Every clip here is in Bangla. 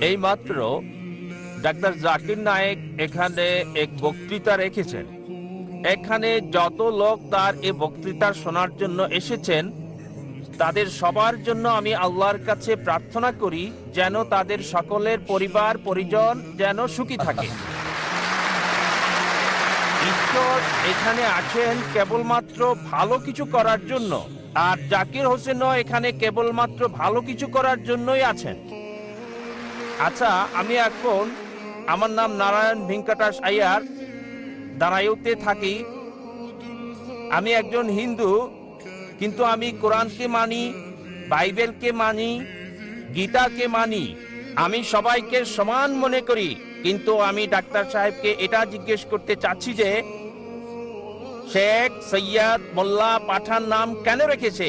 এইমাত্র ডাক্তার জাকির নায়েক এখানে এক বক্তৃতা রেখেছেন। এখানে যত লোক তার এই বক্তৃতা শোনার জন্য এসেছেন, তাদের সবার জন্য আমি আল্লাহর কাছে প্রার্থনা করি যেন তাদের সকলের পরিবার পরিজন যেন সুখী থাকে। ঈশ্বর এখানে আছেন কেবলমাত্র ভালো কিছু করার জন্য, আর জাকির হোসেনও এখানে কেবলমাত্র ভালো কিছু করার জন্যই আছেন। আচ্ছা, আমি এখন, আমার নাম নারায়ণ ভেঙ্কটাশ আইয়ার, দাঁড়াইতে থাকি। আমি একজন হিন্দু, কিন্তু আমি কোরআনকে মানি, বাইবেলকে মানি, গীতাকে মানি। আমি সবাইকে সমান মনে করি, কিন্তু আমি ডাক্তার সাহেবকে এটা জিজ্ঞেস করতে চাচ্ছি যে শেখ, সৈয়দ, মোল্লা, পাঠান নাম কেন রেখেছে?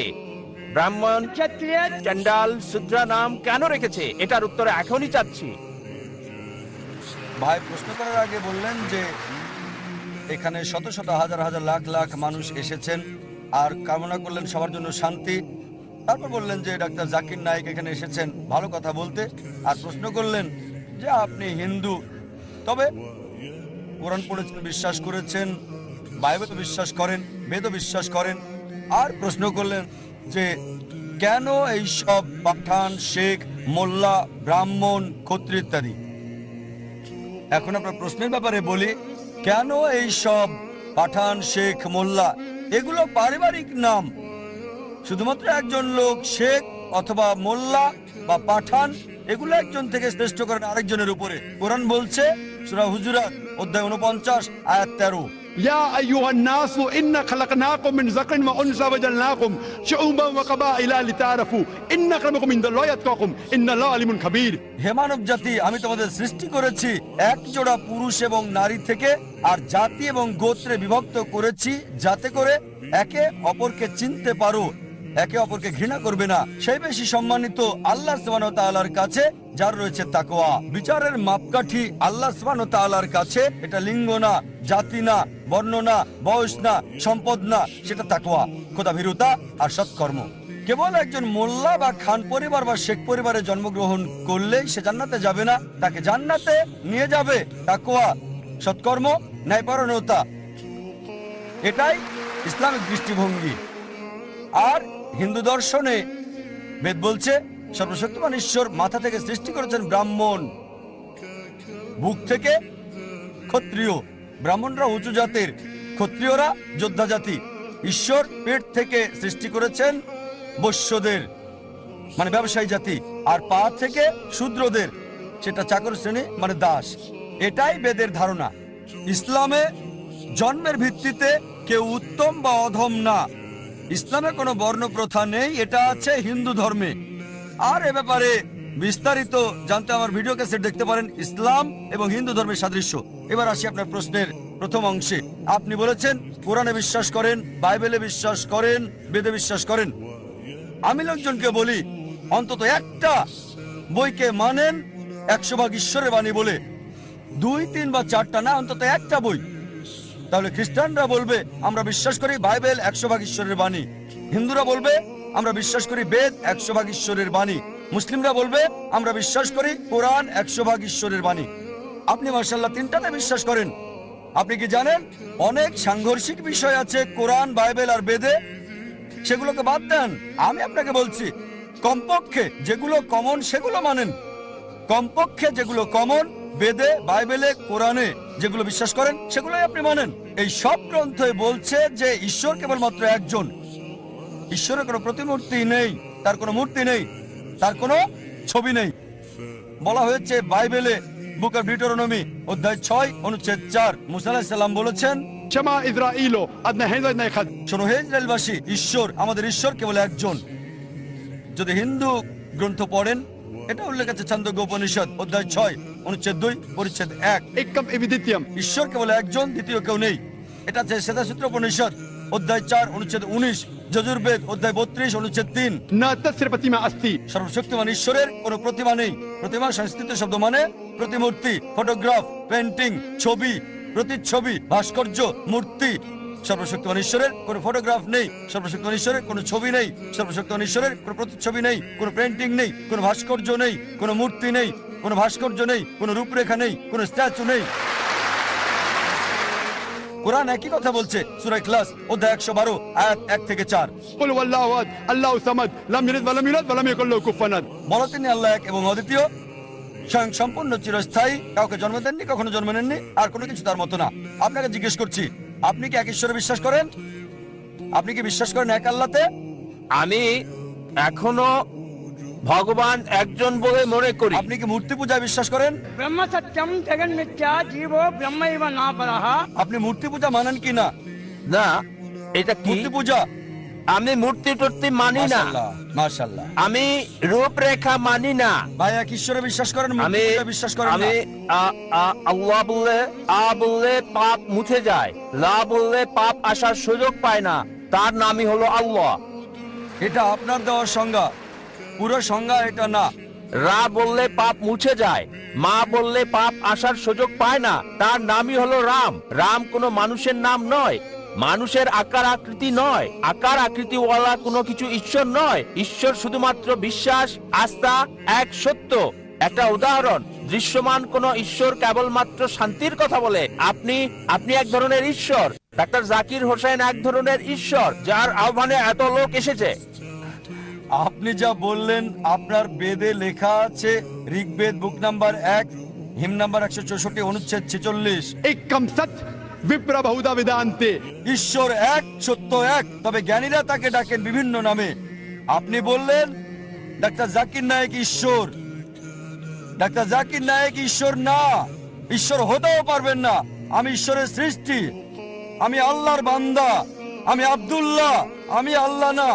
ব্রাহ্মণ, ক্ষত্রিয়, চন্ডাল, শূদ্র নাম কেন রেখেছে? এটার উত্তর এখনই চাচ্ছি। ভাই প্রশ্ন করার আগে বললেন যে এখানে শত শত হাজার হাজার লাখ লাখ মানুষ এসেছেন আর কামনা করলেন সবার জন্য শান্তি। তারপর বললেন যে ডাক্তার জাকির নায়েক এখানে এসেছেন ভালো কথা বলতে, আর প্রশ্ন করলেন যে আপনি হিন্দু, তবে কোরআন পড়েছেন, বিশ্বাস করেছেন, বাইবেল বিশ্বাস করেন, বেদ বিশ্বাস করেন, আর প্রশ্ন করলেন যে কেন এই সব পাঠান, শেখ, মোল্লা, ব্রাহ্মণ, ক্ষত্রিয় ইত্যাদি। এখন আপনার প্রশ্নের ব্যাপারে বলি, কেন এই সব পাঠান, শেখ, মোল্লা? এগুলো পারিবারিক নাম। শুধুমাত্র একজন লোক শেখ অথবা মোল্লা বা পাঠান, এগুলো একজন থেকে শ্রেষ্ঠ করেন আরেকজনের উপরে। কোরআন বলছে সূরা হুজুরাত অধ্যায় 49 আয়াত 13, يا أيها الناس إنا خلقناكم من ذكر وأنثى وجعلناكم شعوبا وقبائل لتعارفوا إن أكرمكم عند الله أتقاكم إن الله عليم خبير। হে মানব জাতি, আমি তোমাদের সৃষ্টি করেছি এক জোড়া পুরুষ এবং নারী থেকে, আর জাতি এবং গোত্রে বিভক্ত করেছি যাতে করে একে অপরকে চিনতে পারো, একে অপরকে ঘৃণা করবে না। সেই বেশি সম্মানিত আল্লাহ সুবহানাহু ওয়া তাআলার কাছে যার রয়েছে তাকওয়া। বিচারের মাপকাঠি আল্লাহ সুবহানাহু ওয়া তাআলার কাছে। এটা লিঙ্গ না, জাতি না, বর্ণ না, বয়স না, সম্পদ না, সেটা তাকওয়া, খোদাভীরুতা আর সৎকর্ম। কেবল একজন মোল্লা বা খান পরিবার বা শেখ পরিবারে জন্মগ্রহণ করলেই সে জান্নাতে যাবে না। তাকে জান্নাতে নিয়ে যাবে তাকওয়া, সৎকর্ম, ন্যায়পরায়ণতা। এটাই ইসলামিক দৃষ্টিভঙ্গি। আর হিন্দু দর্শনে বেদ বলছে সর্বশক্তিমান ঈশ্বর মাথা থেকে সৃষ্টি করেছেন ব্রাহ্মণ, বুক থেকে ক্ষত্রিয়। ব্রাহ্মণরা উঁচু জাতের, ক্ষত্রিয়রা যোদ্ধা জাতি। ঈশ্বর পেট থেকে সৃষ্টি করেছেন বৈশ্যদের, মানে ব্যবসায়ী জাতি, আর পা থেকে শূদ্রদের, সেটা চাকর শ্রেণী মানে দাস। এটাই বেদের ধারণা। ইসলামে জন্মের ভিত্তিতে কেউ উত্তম বা অধম না। ইসলামে কোনো বর্ণ প্রথা নেই, এটা আছে হিন্দু ধর্মে। আর এ ব্যাপারে বিস্তারিত জানতে আমার ভিডিও ক্যাসেট দেখতে পারেন, ইসলাম এবং হিন্দু ধর্মের সাদৃশ্য। এবার আসি আপনার প্রশ্নের প্রথম অংশে। আপনি বলেছেন কোরআনে বিশ্বাস করেন, বাইবেলে বিশ্বাস করেন, বেদে বিশ্বাস করেন। আমি লোকজনকে বলি অন্তত একটা বইকে মানেন 100% ঈশ্বরের বাণী বলে, 2, 3 বা 4টা না, অন্তত একটা বই। তাহলে খ্রিস্টানরা বলবে আমরা বিশ্বাস করি বাইবেল 100% ঈশ্বরের বাণী, হিন্দুরা বলবে আমরা বিশ্বাস করি বেদ 100% ঈশ্বরের বাণী, মুসলিমরা বলবে আমরা বিশ্বাস করি কোরআন 100% ঈশ্বরের বাণী। আপনি মাশাআল্লাহ 3টাতে বিশ্বাস করেন। আপনি কি জানেন অনেক সাংঘর্ষিক বিষয় আছে কোরআন, বাইবেল আর বেদে? সেগুলোকে বাদ দেন। আমি আপনাকে বলছি কমপক্ষে যেগুলো কমন সেগুলো মানেন। কমপক্ষে যেগুলো কমন বেদে, বাইবেলে, কোরআনে যেগুলো বিশ্বাস করেন সেগুলোই আপনি মানেন। এই সব গ্রন্থে বলছে যে ঈশ্বর কেবলমাত্র একজন। ঈশ্বরের কোনো প্রতিমূর্তি নেই, তার কোনো মূর্তি নেই, তার কোনো ছবি নেই। বলা হয়েছে বাইবেলে বুক অফ ডিউটেরোনমি অধ্যায় 6 অনুচ্ছেদ 4, মুসা আলাইহিস সালাম বলেছেন, شما إسرائيل أدنى هذا يخد শোনো হে ইসরায়েলবাসী, ঈশ্বর, আমাদের ঈশ্বর কেবল একজন। যদি হিন্দু গ্রন্থ পড়েন, এটা উল্লেখ আছে ছান্দোগ্য উপনিষদ অধ্যায় 6 অনুচ্ছেদ 2 পরিচ্ছেদ 1, إكم إبديتيم ঈশ্বর কেবল একজন, দ্বিতীয় কেউ নেই। এটা আছে শ্বেতাসূত্র উপনিষদ অধ্যায় 4 অনুচ্ছেদ 19, যজুর্বেদ অধ্যায় 32 অনুচ্ছেদ 3। نا تسر بتيما أستي সর্বশক্তিমান ঈশ্বরের কোনো প্রতিমা নেই। প্রতিমা সংস্কৃত শব্দ মানে প্রতিমূর্তি, ফটোগ্রাফ, পেন্টিং, ছবি, প্রতিচ্ছবি, ভাস্কর্য, মূর্তি। সর্বশক্তিমান ঈশ্বরের কোনো ফটোগ্রাফ নেই, সর্বশক্তিমান ঈশ্বরের কোনো ছবি নেই, সর্বশক্তিমান ঈশ্বরের কোনো প্রতিচ্ছবি নেই, কোনো পেন্টিং নেই, কোনো ভাস্কর্য নেই, কোনো মূর্তি নেই, কোনো ভাস্কর্য নেই, কোনো রূপরেখা নেই, কোনো স্ট্যাচু নেই। কোরআন একই কথা বলছে, সূরা ইখলাস অধ্যায় 112 আয়াত 1 থেকে 4। قل هو الله احد الله الصمد لم يلد ولم يولد ولم يكن له كفوا احد। বলো তিনি আল্লাহ এক এবং অদ্বিতীয়, স্বয়ং সম্পূর্ণ, চিরস্থায়ী, কাউকে জন্ম দেননি, কখনো জন্ম নেননি, আর কোনো কিছু তার মতো না। আপনাকে জিজ্ঞেস করছি, আপনি কি এক ঈশ্বরে বিশ্বাস করেন? আপনি কি বিশ্বাস করেন এক আল্লাহতে? আমি এখনো ভগবান একজন বলে মনে করি। আপনি কি মূর্তি পূজায় বিশ্বাস করেন? ब्रह्म सत्यम जगन मिथ्या जीवो ब्रह्म ना परः। আপনি মূর্তি পূজা মানেন কি না? না, এটা কি? মূর্তি পূজা? আমি মূর্তি টূর্তি মানি না, মাশাআল্লাহ, মাশাআল্লাহ। আমি রূপরেখা মানি না। ভাই এক ঈশ্বরে বিশ্বাস করেন, মূর্তি আমি পূজা বিশ্বাস করেন না? আমি আল্লাহ বললে বললে পাপ মুছে যায়, লা বললে পাপ আসার সুযোগ পায় না, তার নামই হলো আল্লাহ। এটা আপনার দেওয়ার সংজ্ঞা, পুরো সংজ্ঞা এটা না। রা বললে পাপ মুছে যায়, মা বললে পাপ আসার সুযোগ পায় না, তার নামই হলো রাম। রাম কোনো মানুষের নাম নয়, মানুষের আকার আকৃতি নয়, আকার আকৃতিওয়ালা কোনো কিছু ঈশ্বর নয়। ঈশ্বর শুধুমাত্র বিশ্বাস, আস্থা, এক সত্য। একটা উদাহরণ, দৃশ্যমান কোন ঈশ্বর কেবলমাত্র শান্তির কথা বলে। আপনি এক ধরনের ঈশ্বর, ডাক্তার জাকির হোসেন এক ধরনের ঈশ্বর, যার আহ্বানে এত লোক এসেছে। আপনি যা বললেন আপনার বেদে লেখা আছে, ঋগ্বেদ বুক নাম্বার 1 হিম নাম্বার 164 অনুচ্ছেদ 46। एकम सत विप्र बहुधा वेदांते। ঈশ্বর এক, সত্য এক, তবে জ্ঞানীরা তাকে ডাকেন বিভিন্ন নামে। আপনি বললেন ডাক্তার জাকির নায়েক ঈশ্বর। ডাক্তার জাকির নায়েক ঈশ্বর না, ঈশ্বর হতেও পারবেন না। আমি ঈশ্বরের সৃষ্টি, আমি আল্লাহর বান্দা, আমি আব্দুল্লাহ, আমি আল্লাহ না।